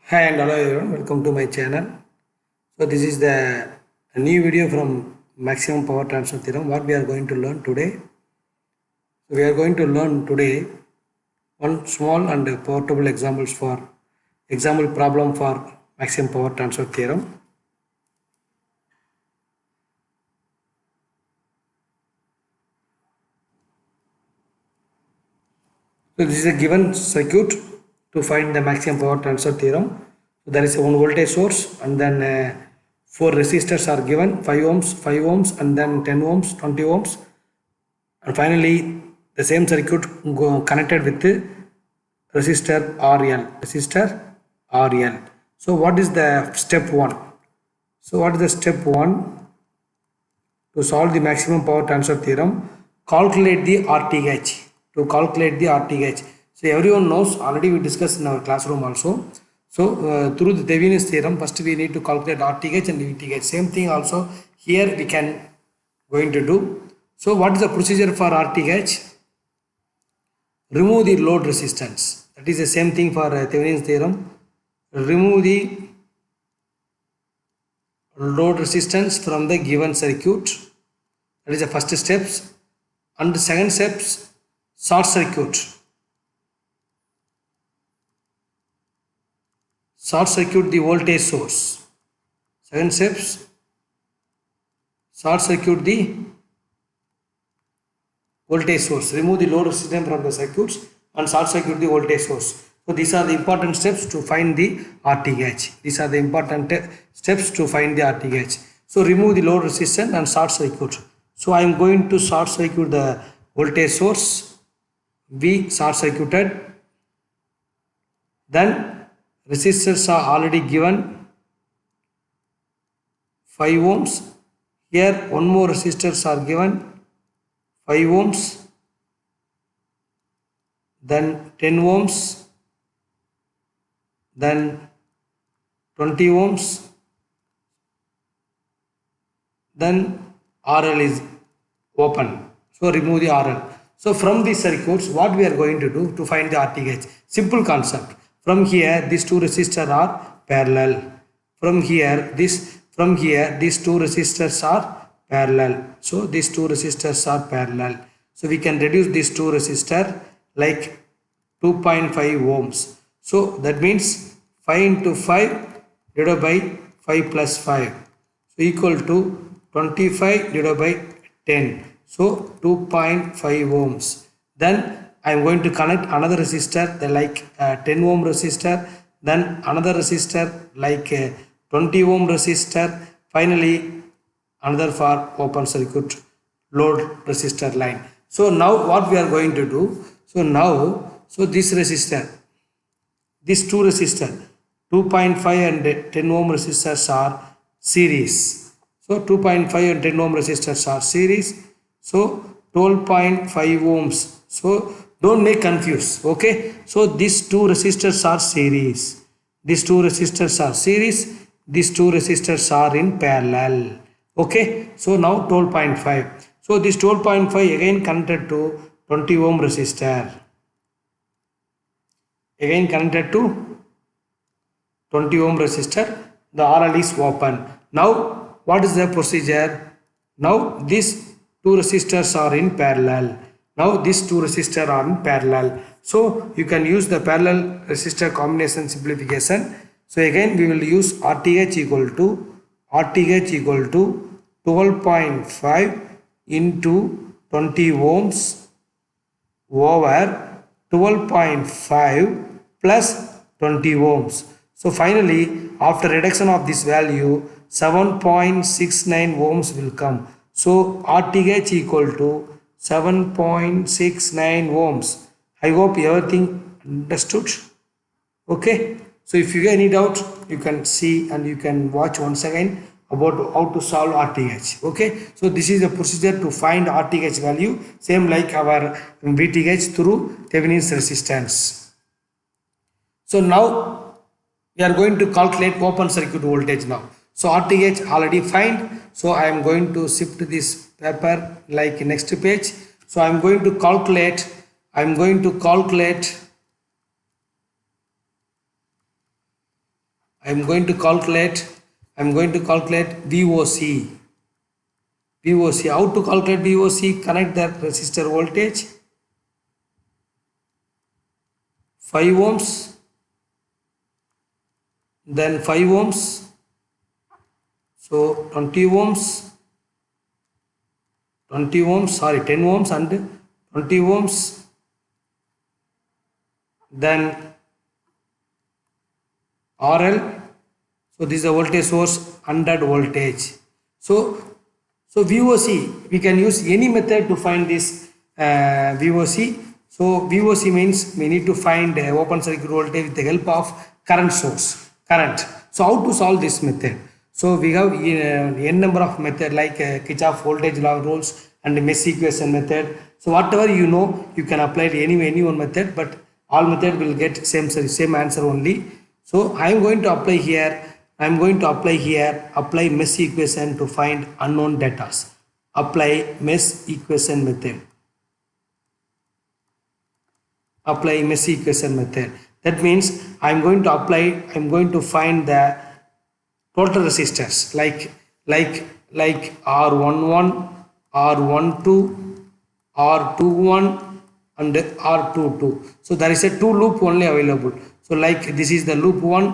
Hi and hello everyone, welcome to my channel. So this is the a new video from maximum power transfer theorem. What we are going to learn today? So we are going to learn today one small and portable example problem for maximum power transfer theorem. So this is a given circuit to find the maximum power transfer theorem. So there is a one voltage source and then four resistors are given 5 ohms, 5 ohms and then 10 ohms, 20 ohms, and finally the same circuit connected with the resistor RL. So what is the step 1? So what is the step 1? To solve the maximum power transfer theorem, calculate the RTH. To calculate the RTH. So everyone knows, already we discussed in our classroom also. So through the Thevenin's theorem, first we need to calculate RTH and VTH. Same thing also here we can going to do. So what is the procedure for RTH? Remove the load resistance. That is the same thing for Thevenin's theorem. Remove the load resistance from the given circuit. That is the first steps. And the second steps, short circuit. Short circuit the voltage source. Second steps, short circuit the voltage source. Remove the load resistance from the circuits and short circuit the voltage source. So these are the important steps to find the RTH. These are the important steps to find the RTH. So remove the load resistance and short circuit. So I am going to short circuit the voltage source. V short circuited. Then resistors are already given 5 ohms. Here one more resistors are given 5 ohms. Then 10 ohms. Then 20 ohms. Then RL is open. So remove the RL. So from these circuits, what we are going to do to find the RTH? Simple concept. From here, these two resistors are parallel. From here, these two resistors are parallel. So these two resistors are parallel. So we can reduce these two resistors like 2.5 ohms. So that means 5 into 5 divided by 5 plus 5. So equal to 25 divided by 10. So 2.5 ohms. Then I am going to connect another resistor like 10 ohm resistor, then another resistor like 20 ohm resistor, finally another for open circuit load resistor line. So now what we are going to do? So this resistor, these two resistors 2.5 and 10 ohm resistors are series. So 2.5 and 10 ohm resistors are series. So 12.5 ohms. So don't make confused. Okay. So these two resistors are series. These two resistors are series. These two resistors are in parallel. Okay. So now 12.5. So this 12.5 again connected to 20 ohm resistor. Again connected to 20 ohm resistor. The RL is open. Now what is the procedure? Now these two resistors are in parallel. Now these two resistors are in parallel. So you can use the parallel resistor combination simplification. So again we will use RTH equal to 12.5 into 20 ohms over 12.5 plus 20 ohms. So finally after reduction of this value 7.69 ohms will come. So RTH equal to 7.69 ohms. I hope everything understood. Okay. So if you get any doubt, you can see and you can watch once again about how to solve RTH. Okay. So this is the procedure to find RTH value, same like our VTH through Thevenin's resistance. So now we are going to calculate open circuit voltage now. So RTH already find. So I am going to shift this paper like next page. So I am going to calculate I'm going to calculate VOC. VOC. How to calculate VOC? Connect the resistor voltage 5 ohms, then 5 ohms, so 10 ohms and 20 ohms, then RL. So this is a voltage source, 100 voltage. So VOC, we can use any method to find this VOC. So VOC means we need to find open circuit voltage with the help of current source, current. So how to solve this method? So we have n number of method like Kirchhoff voltage law rules and mesh equation method. So whatever you know, you can apply any one method, but all method will get same answer only. So I am going to apply here. Apply mesh equation to find unknown data. Apply mesh equation method. Apply mesh equation method. That means I am going to find the total resistors like R11, R12, R21 and R22. So there is a 2 loop only available. So like this is the loop 1.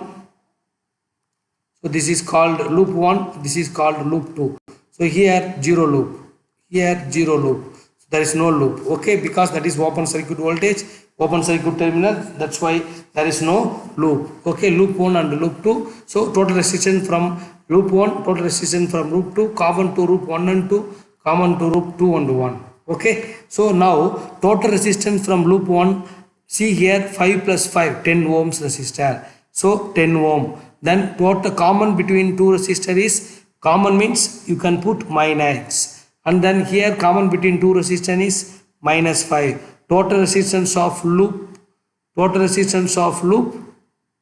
So this is called loop 1. This is called loop 2. So here 0 loop. Here 0 loop. So there is no loop. Okay, because that is open circuit voltage, open circuit terminal. That's why there is no loop. Okay, loop 1 and loop 2. So total resistance from loop 1, total resistance from loop 2, common to loop 1 and 2, common to loop 2 and 1. Okay, so now total resistance from loop 1, see here 5 plus 5, 10 ohms resistor. So 10 ohm. Then total common between two resistor is, common means you can put minus, and then here common between two resistor is minus 5. Total resistance of loop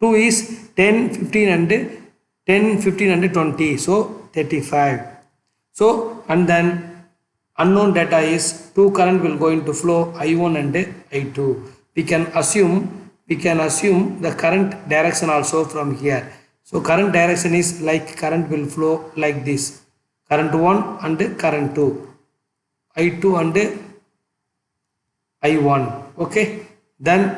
2 is 10, 15 and 20. So 35. So and then unknown data is 2 current will going to flow I1 and I2. We can assume the current direction also from here. So current direction is like current will flow like this. Current 1 and current 2. I2 and I1. Okay. Then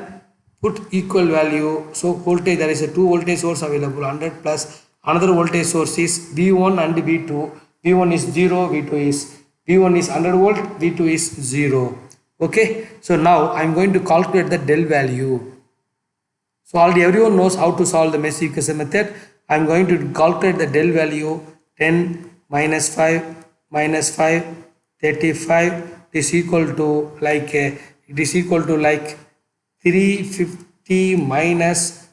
put equal value. So voltage, there is a 2 voltage source available, 100 plus another voltage source is V1 and V2. V1 is 0, V1 is 100 volt, V2 is 0. Okay. So now I am going to calculate the del value. So already everyone knows how to solve the mesh equation method. I am going to calculate the del value. 10 minus 5 minus 5, 35 is equal to like 350 minus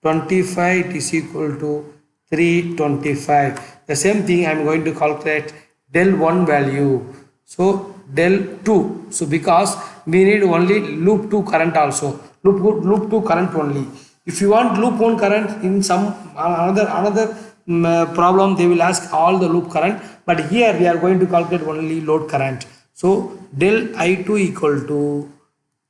25, it is equal to 325. The same thing I am going to calculate del 1 value. So del 2. So because we need only loop 2 current also. Loop 2 current only. If you want loop 1 current in some another problem, they will ask all the loop current. But here we are going to calculate only load current. So del I2 equal to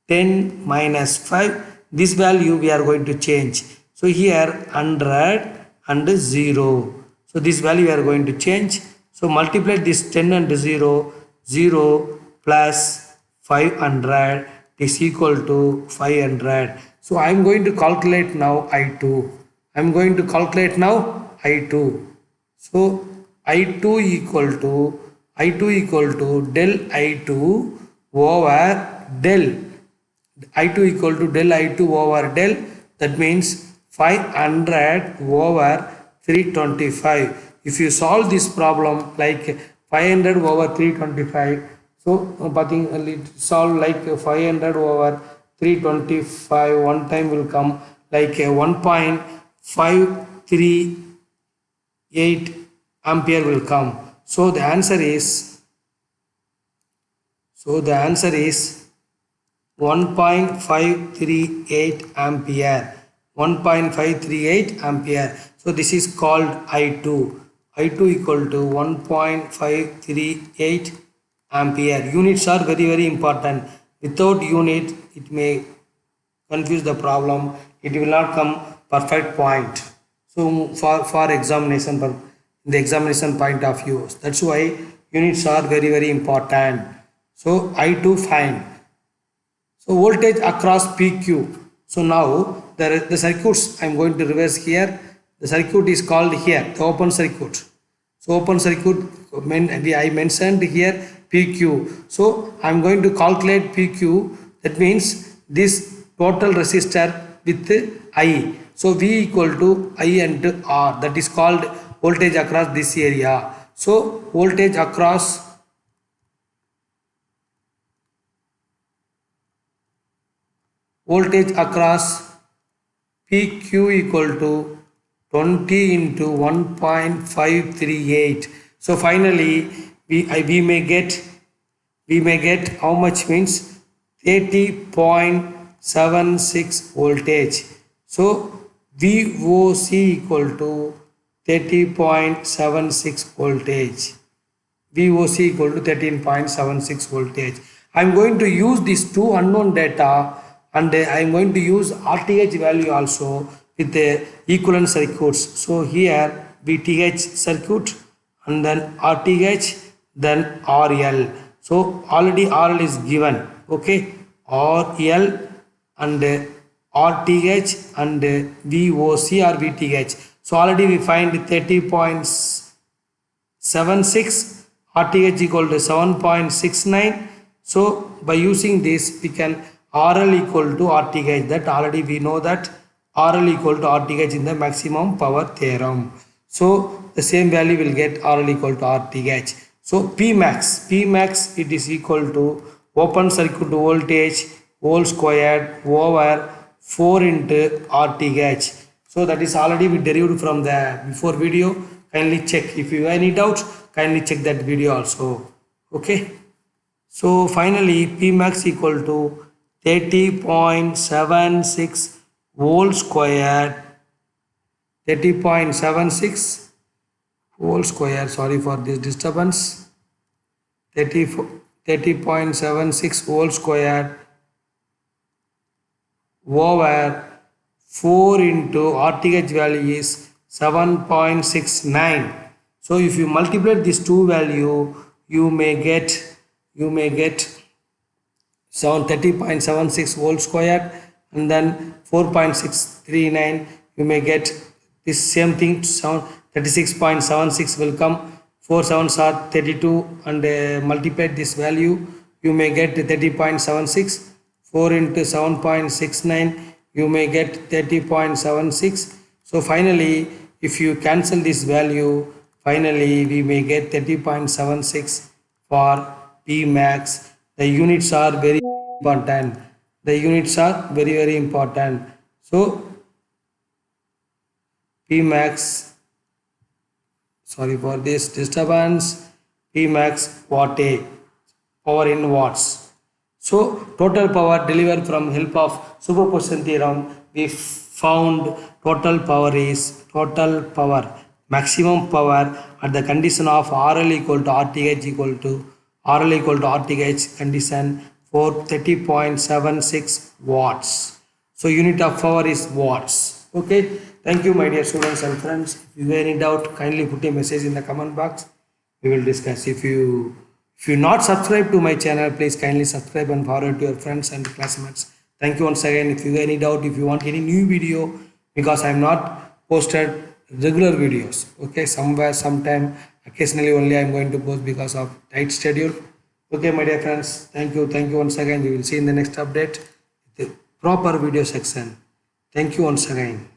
10 minus 5. This value we are going to change. So here 100 and 0. So this value we are going to change. So multiply this 10 and 0. 0 plus 500 is equal to 500. So I am going to calculate now I2. I am going to calculate now I2. So I2 equal to del I2 over del. I2 equal to del I2 over del. That means 500 over 325. If you solve this problem like 500 over 325, so solve like 500 over 325, one time will come like 1.538 ampere will come. So the answer is 1.538 ampere. 1.538 ampere. So this is called I2. I2 equal to 1.538 ampere. Units are very important. Without unit, it may confuse the problem. It will not come perfect point. So So for examination, the examination point of view, that's why units are very important. So I to find. So voltage across PQ. So now the circuits I am going to reverse here. The circuit is called here the open circuit. So open circuit I mentioned here PQ. So I am going to calculate PQ. That means this total resistor with I. So V equal to I and R. That is called voltage across this area. So voltage across PQ equal to 20 into 1.538. So finally we may get how much means 30.76 voltage. So VOC equal to 30.76 voltage. VOC equal to 13.76 voltage. I am going to use these two unknown data and I am going to use RTH value also with the equivalent circuits. So here VTH circuit and then RTH then RL. So already RL is given. Okay, RL and RTH and VOC or VTH. So already we find 30.76, RTH equal to 7.69. So by using this we can RL equal to RTH. That already we know that RL equal to RTH in the maximum power theorem. So the same value will get RL equal to RTH. So Pmax it is equal to open circuit voltage whole squared over 4 into RTH. So that is already we derived from the before video. Kindly check. If you have any doubts, kindly check that video also. Okay. So finally Pmax equal to 30.76 whole squared, 30.76 whole square, sorry for this disturbance, 30.76 whole square over 4 into RTH value is 7.69. So if you multiply these two value, you may get 30.76 whole square and then 4.639. You may get this same thing, 36.76 will come. 4 sevens are 32 and multiply this value, you may get 30.76. 4 into 7.69, you may get 30.76. So finally if you cancel this value, finally we may get 30.76 for Pmax. The units are very important. Very important. So Pmax, sorry for this disturbance, Pmax watt-a, power in watts. So total power delivered from help of superposition theorem, we found total power, maximum power at the condition of RL equal to RTH condition for 30.76 watts. So unit of power is watts. Okay. Thank you my dear students and friends. If you have any doubt, kindly put a message in the comment box. We will discuss. If you not subscribed to my channel, please kindly subscribe and forward to your friends and classmates. Thank you once again. If you have any doubt, if you want any new video, because I am not posted regular videos. Okay, sometime, occasionally only I am going to post because of tight schedule. Okay, my dear friends. Thank you once again. We will see in the next update the proper video section. Thank you once again.